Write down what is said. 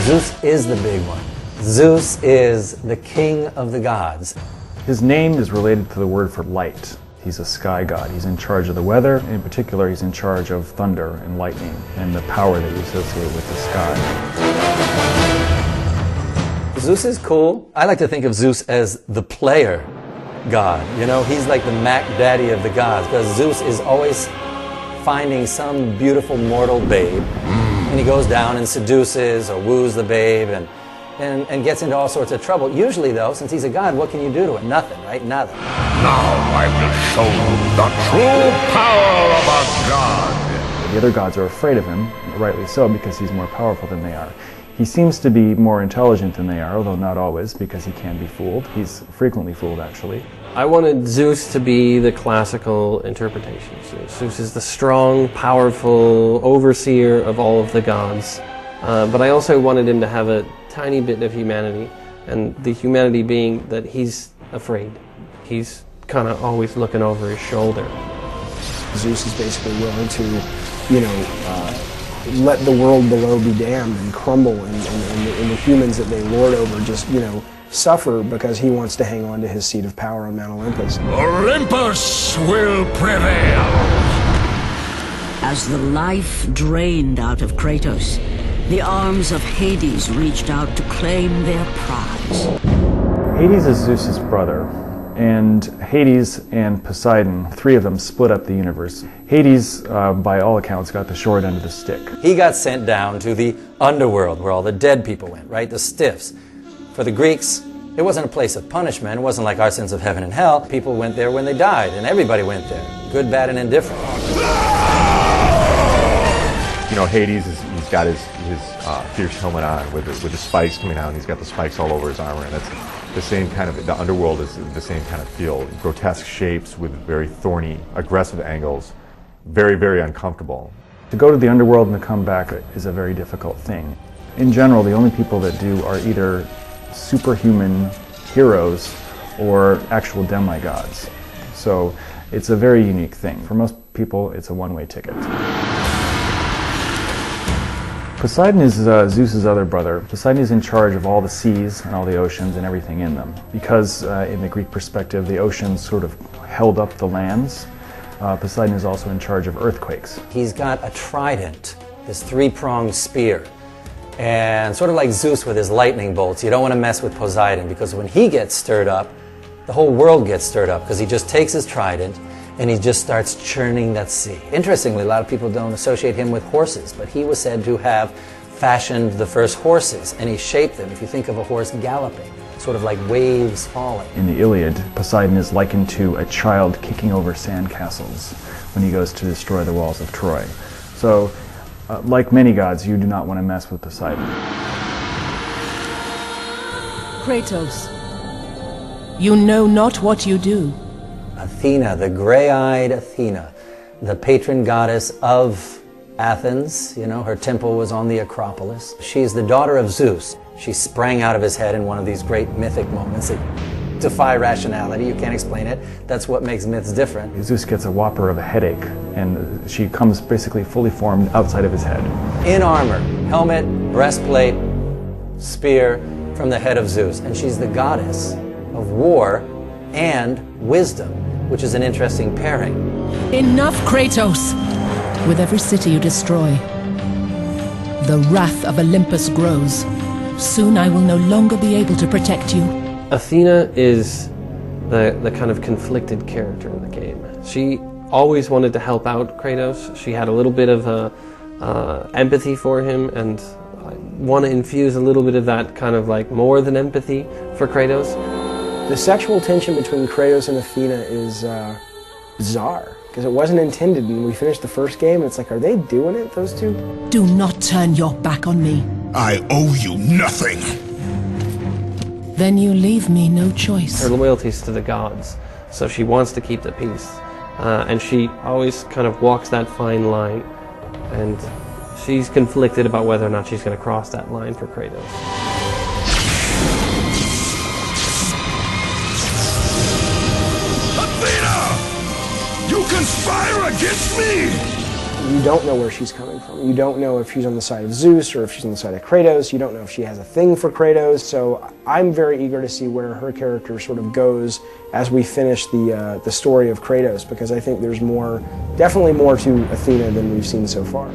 Zeus is the big one. Zeus is the king of the gods. His name is related to the word for light. He's a sky god. He's in charge of the weather. In particular, he's in charge of thunder and lightning and the power that you associate with the sky. Zeus is cool. I like to think of Zeus as the player god. You know, he's like the Mac Daddy of the gods, because Zeus is always finding some beautiful mortal babe, and he goes down and seduces or woos the babe and gets into all sorts of trouble. Usually, though, since he's a god, what can you do to it? Nothing, right? Nothing. Now I will show you the true power of a god. The other gods are afraid of him, rightly so, because he's more powerful than they are. He seems to be more intelligent than they are, although not always, because he can be fooled. He's frequently fooled, actually. I wanted Zeus to be the classical interpretation. Zeus is the strong, powerful overseer of all of the gods. But I also wanted him to have a tiny bit of humanity, and the humanity being that he's afraid. He's kind of always looking over his shoulder. Zeus is basically willing to, let the world below be damned and crumble, and the humans that they lord over just, suffer because he wants to hang on to his seat of power on Mount Olympus. Olympus will prevail. As the life drained out of Kratos, the arms of Hades reached out to claim their prize. Hades is Zeus's brother, and Hades and Poseidon, three of them, split up the universe. Hades, by all accounts, got the short end of the stick. He got sent down to the underworld where all the dead people went, right? The stiffs. For the Greeks, it wasn't a place of punishment. It wasn't like our sense of heaven and hell. People went there when they died, and everybody went there, good, bad, and indifferent. Hades, he's got his fierce helmet on with the spikes coming out, and he's got the spikes all over his armor, and that's the same kind of, the underworld is the same kind of feel. Grotesque shapes with very thorny, aggressive angles, very, very uncomfortable. To go to the underworld and to come back is a very difficult thing. In general, the only people that do are either superhuman heroes or actual demigods. So it's a very unique thing. For most people, it's a one-way ticket. Poseidon is Zeus's other brother. Poseidon is in charge of all the seas and all the oceans and everything in them. Because in the Greek perspective, the oceans sort of held up the lands, Poseidon is also in charge of earthquakes. He's got a trident, this three-pronged spear. And sort of like Zeus with his lightning bolts, you don't want to mess with Poseidon, because when he gets stirred up, the whole world gets stirred up, because he just takes his trident and he just starts churning that sea. Interestingly, a lot of people don't associate him with horses, but he was said to have fashioned the first horses, and he shaped them. If you think of a horse galloping, sort of like waves falling. In the Iliad, Poseidon is likened to a child kicking over sandcastles when he goes to destroy the walls of Troy. So, like many gods, you do not want to mess with Poseidon. Kratos, you know not what you do. Athena, the gray-eyed Athena, the patron goddess of Athens. Her temple was on the Acropolis. She's the daughter of Zeus. She sprang out of his head in one of these great mythic moments that defy rationality. You can't explain it. That's what makes myths different. Zeus gets a whopper of a headache, and she comes basically fully formed outside of his head. In armor, helmet, breastplate, spear from the head of Zeus. And she's the goddess of war and wisdom, which is an interesting pairing. Enough, Kratos! With every city you destroy, the wrath of Olympus grows. Soon I will no longer be able to protect you. Athena is the kind of conflicted character in the game. She always wanted to help out Kratos. She had a little bit of empathy for him, and I want to infuse a little bit of that kind of like more than empathy for Kratos. The sexual tension between Kratos and Athena is bizarre, because it wasn't intended, and we finished the first game, and it's like, are they doing it, those two? Do not turn your back on me. I owe you nothing. Then you leave me no choice. Her loyalty is to the gods, so she wants to keep the peace. And she always kind of walks that fine line, and she's conflicted about whether or not she's going to cross that line for Kratos. Athena! You conspire against me! You don't know where she's coming from. You don't know if she's on the side of Zeus or if she's on the side of Kratos. You don't know if she has a thing for Kratos. So I'm very eager to see where her character sort of goes as we finish the story of Kratos, because I think there's more, definitely more to Athena than we've seen so far.